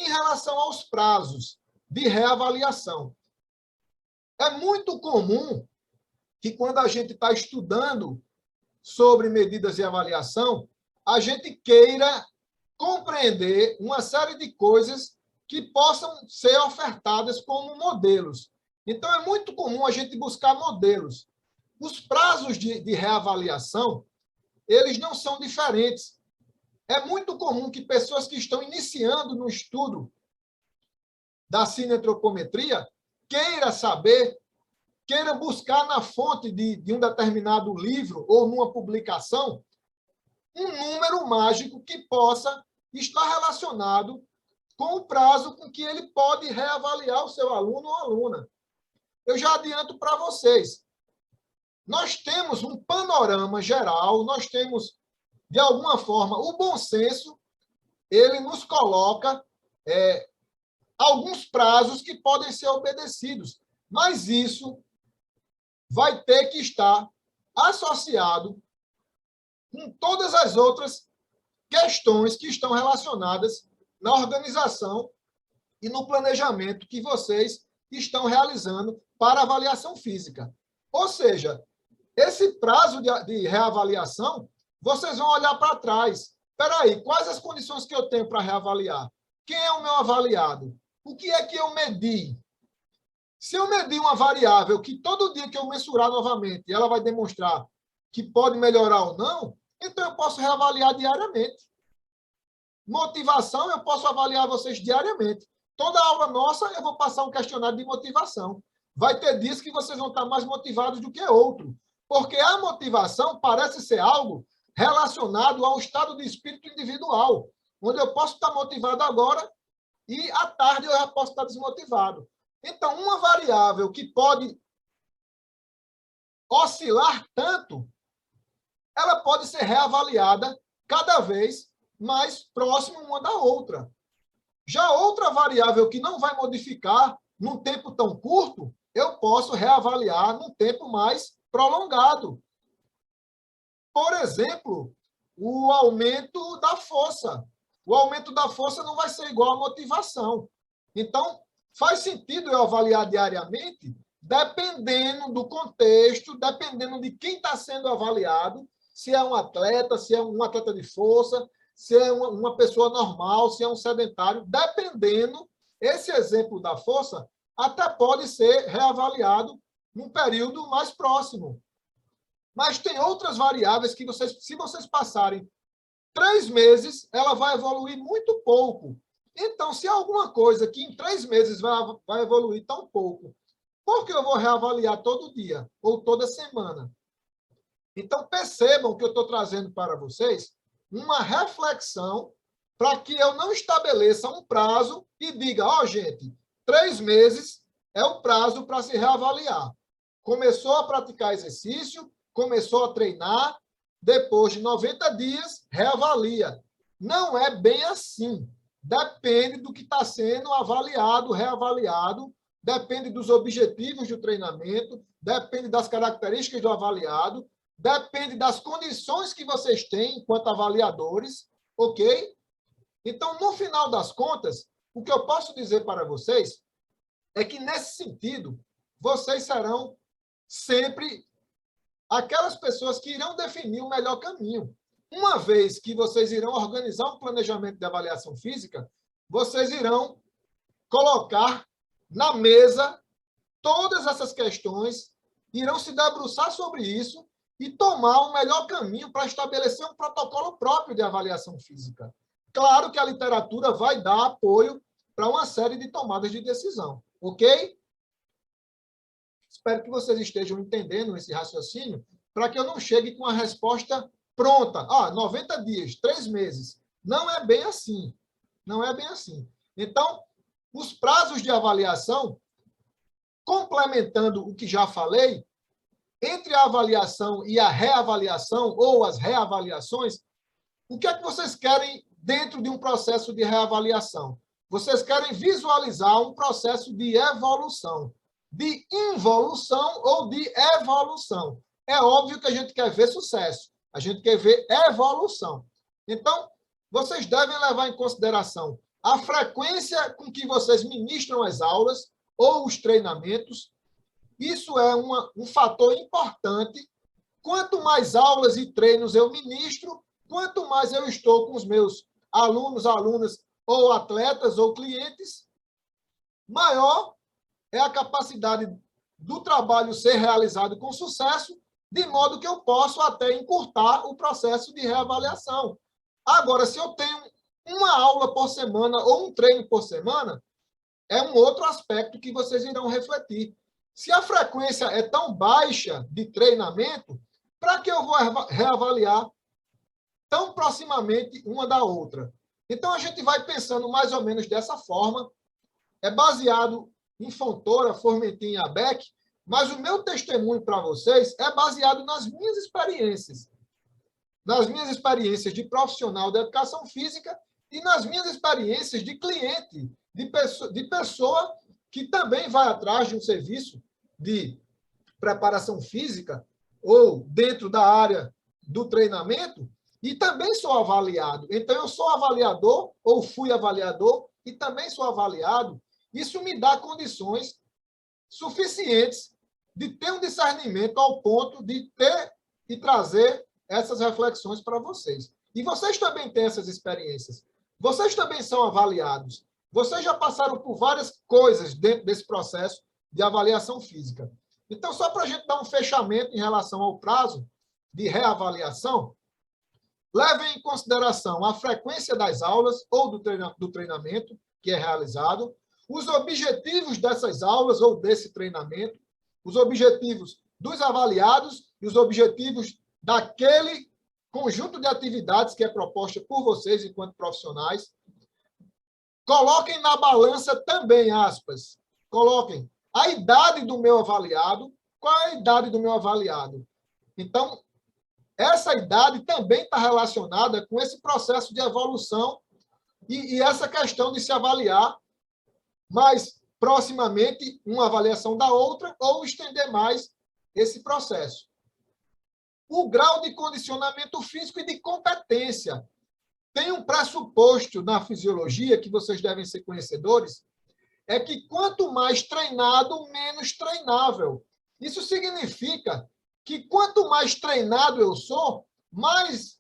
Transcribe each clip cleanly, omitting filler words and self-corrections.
em relação aos prazos de reavaliação, é muito comum que, quando a gente está estudando sobre medidas de avaliação, a gente queira compreender uma série de coisas que possam ser ofertadas como modelos. Então, é muito comum a gente buscar modelos. Os prazos de reavaliação, eles não são diferentes. É muito comum que pessoas que estão iniciando no estudo da cineantropometria queiram buscar na fonte de um determinado livro ou numa publicação um número mágico que possa estar relacionado com o prazo com que ele pode reavaliar o seu aluno ou aluna. Eu já adianto para vocês, nós temos um panorama geral, nós temos, de alguma forma, o bom senso, ele nos coloca alguns prazos que podem ser obedecidos, mas isso vai ter que estar associado com todas as outras questões que estão relacionadas na organização e no planejamento que vocês estão realizando para avaliação física. Ou seja, esse prazo de reavaliação, vocês vão olhar para trás. Espera aí, quais as condições que eu tenho para reavaliar? Quem é o meu avaliado? O que é que eu medi? Se eu medir uma variável que todo dia que eu mensurar novamente, ela vai demonstrar que pode melhorar ou não, então eu posso reavaliar diariamente. Motivação, eu posso avaliar vocês diariamente. Toda aula nossa, eu vou passar um questionário de motivação. Vai ter dias que vocês vão estar mais motivados do que outro, porque a motivação parece ser algo relacionado ao estado de espírito individual, onde eu posso estar motivado agora e à tarde eu já posso estar desmotivado. Então, uma variável que pode oscilar tanto, ela pode ser reavaliada cada vez mais próxima uma da outra. Já outra variável que não vai modificar num tempo tão curto, eu posso reavaliar num tempo mais prolongado. Por exemplo, o aumento da força. O aumento da força não vai ser igual à motivação. Então, faz sentido eu avaliar diariamente, dependendo do contexto, dependendo de quem está sendo avaliado, se é um atleta de força, se é uma pessoa normal, se é um sedentário, dependendo, esse exemplo da força até pode ser reavaliado num período mais próximo. Mas tem outras variáveis que se vocês passarem 3 meses, ela vai evoluir muito pouco. Então, se há alguma coisa que em 3 meses vai evoluir tão pouco, por que eu vou reavaliar todo dia ou toda semana? Então, percebam que eu estou trazendo para vocês uma reflexão para que eu não estabeleça um prazo e diga, ó, gente, 3 meses é o prazo para se reavaliar. Começou a praticar exercício, começou a treinar, depois de 90 dias, reavalia. Não é bem assim. Depende do que está sendo avaliado, reavaliado, depende dos objetivos do treinamento, depende das características do avaliado, depende das condições que vocês têm enquanto avaliadores, ok? Então, no final das contas, o que eu posso dizer para vocês é que, nesse sentido, vocês serão sempre aquelas pessoas que irão definir o melhor caminho. Uma vez que vocês irão organizar um planejamento de avaliação física, vocês irão colocar na mesa todas essas questões, irão se debruçar sobre isso e tomar o melhor caminho para estabelecer um protocolo próprio de avaliação física. Claro que a literatura vai dar apoio para uma série de tomadas de decisão, ok? Espero que vocês estejam entendendo esse raciocínio, para que eu não chegue com a resposta pronta. 90 dias, 3 meses. Não é bem assim. Não é bem assim. Então, os prazos de avaliação, complementando o que já falei, entre a avaliação e a reavaliação, ou as reavaliações, o que é que vocês querem dentro de um processo de reavaliação? Vocês querem visualizar um processo de evolução, de involução ou de evolução. É óbvio que a gente quer ver sucesso, a gente quer ver evolução. Então, vocês devem levar em consideração a frequência com que vocês ministram as aulas ou os treinamentos. Isso é um fator importante. Quanto mais aulas e treinos eu ministro, quanto mais eu estou com os meus alunos, alunas, ou atletas, ou clientes, maior é a capacidade do trabalho ser realizado com sucesso, de modo que eu posso até encurtar o processo de reavaliação. Agora, se eu tenho uma aula por semana ou um treino por semana, é um outro aspecto que vocês irão refletir. Se a frequência é tão baixa de treinamento, para que eu vou reavaliar tão proximamente uma da outra? Então, a gente vai pensando mais ou menos dessa forma. É baseado em Fontoura, Formentin e Abeck, mas o meu testemunho para vocês é baseado nas minhas experiências de profissional da educação física e nas minhas experiências de cliente, de pessoa que também vai atrás de um serviço de preparação física ou dentro da área do treinamento e também sou avaliado. Então, eu sou avaliador ou fui avaliador e também sou avaliado. Isso me dá condições suficientes de ter um discernimento ao ponto de ter e trazer essas reflexões para vocês. E vocês também têm essas experiências. Vocês também são avaliados. Vocês já passaram por várias coisas dentro desse processo de avaliação física. Então, só para a gente dar um fechamento em relação ao prazo de reavaliação, levem em consideração a frequência das aulas ou do treinamento que é realizado, os objetivos dessas aulas ou desse treinamento, os objetivos dos avaliados e os objetivos daquele conjunto de atividades que é proposta por vocês enquanto profissionais. Coloquem na balança também, aspas, coloquem a idade do meu avaliado. Qual é a idade do meu avaliado? Então, essa idade também está relacionada com esse processo de evolução e essa questão de se avaliar mais proximamente uma avaliação da outra ou estender mais esse processo. O grau de condicionamento físico e de competência. Tem um pressuposto na fisiologia que vocês devem ser conhecedores, é que quanto mais treinado, menos treinável. Isso significa que quanto mais treinado eu sou, mais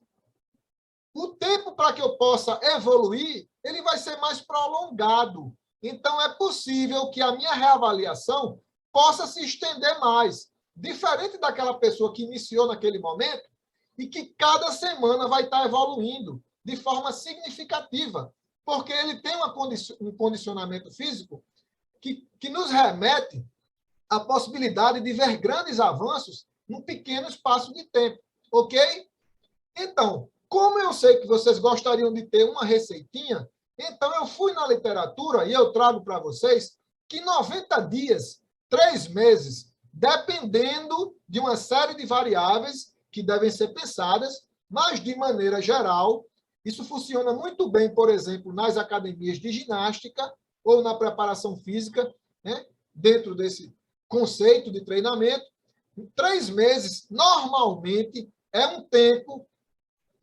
o tempo para que eu possa evoluir, ele vai ser mais prolongado. Então, é possível que a minha reavaliação possa se estender mais, diferente daquela pessoa que iniciou naquele momento e que cada semana vai estar evoluindo de forma significativa, porque ele tem um condicionamento físico que nos remete à possibilidade de ver grandes avanços num pequeno espaço de tempo, ok? Então, como eu sei que vocês gostariam de ter uma receitinha, então eu fui na literatura e eu trago para vocês que 90 dias, 3 meses, dependendo de uma série de variáveis que devem ser pensadas, mas de maneira geral, isso funciona muito bem, por exemplo, nas academias de ginástica ou na preparação física, né? Dentro desse conceito de treinamento. 3 meses, normalmente, é um tempo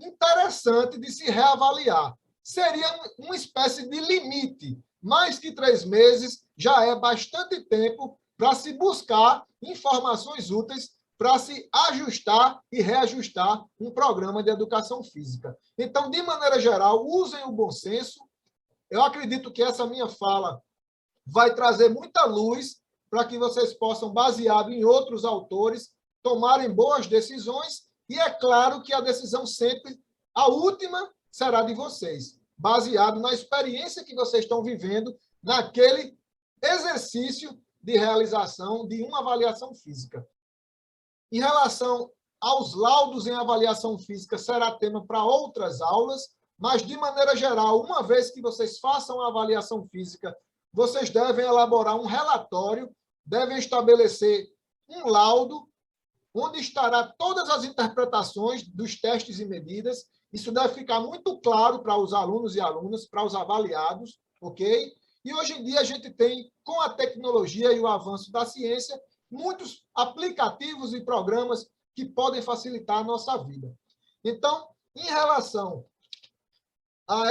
interessante de se reavaliar. Seria uma espécie de limite. Mais que 3 meses já é bastante tempo para se buscar informações úteis para se ajustar e reajustar um programa de educação física. Então, de maneira geral, usem o bom senso. Eu acredito que essa minha fala vai trazer muita luz para que vocês possam, baseado em outros autores, tomarem boas decisões. E é claro que a decisão sempre, a última, será de vocês, baseado na experiência que vocês estão vivendo naquele exercício de realização de uma avaliação física. Em relação aos laudos em avaliação física, será tema para outras aulas, mas, de maneira geral, uma vez que vocês façam a avaliação física, vocês devem elaborar um relatório, devem estabelecer um laudo, onde estará todas as interpretações dos testes e medidas. Isso deve ficar muito claro para os alunos e alunas, para os avaliados, ok? E hoje em dia a gente tem, com a tecnologia e o avanço da ciência, muitos aplicativos e programas que podem facilitar a nossa vida. Então, em relação a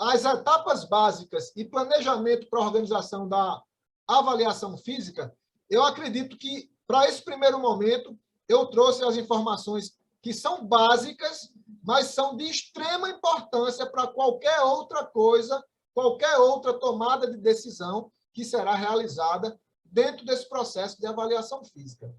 as etapas básicas e planejamento para a organização da avaliação física, eu acredito que, para esse primeiro momento, eu trouxe as informações que são básicas, mas são de extrema importância para qualquer outra coisa, qualquer outra tomada de decisão que será realizada dentro desse processo de avaliação física.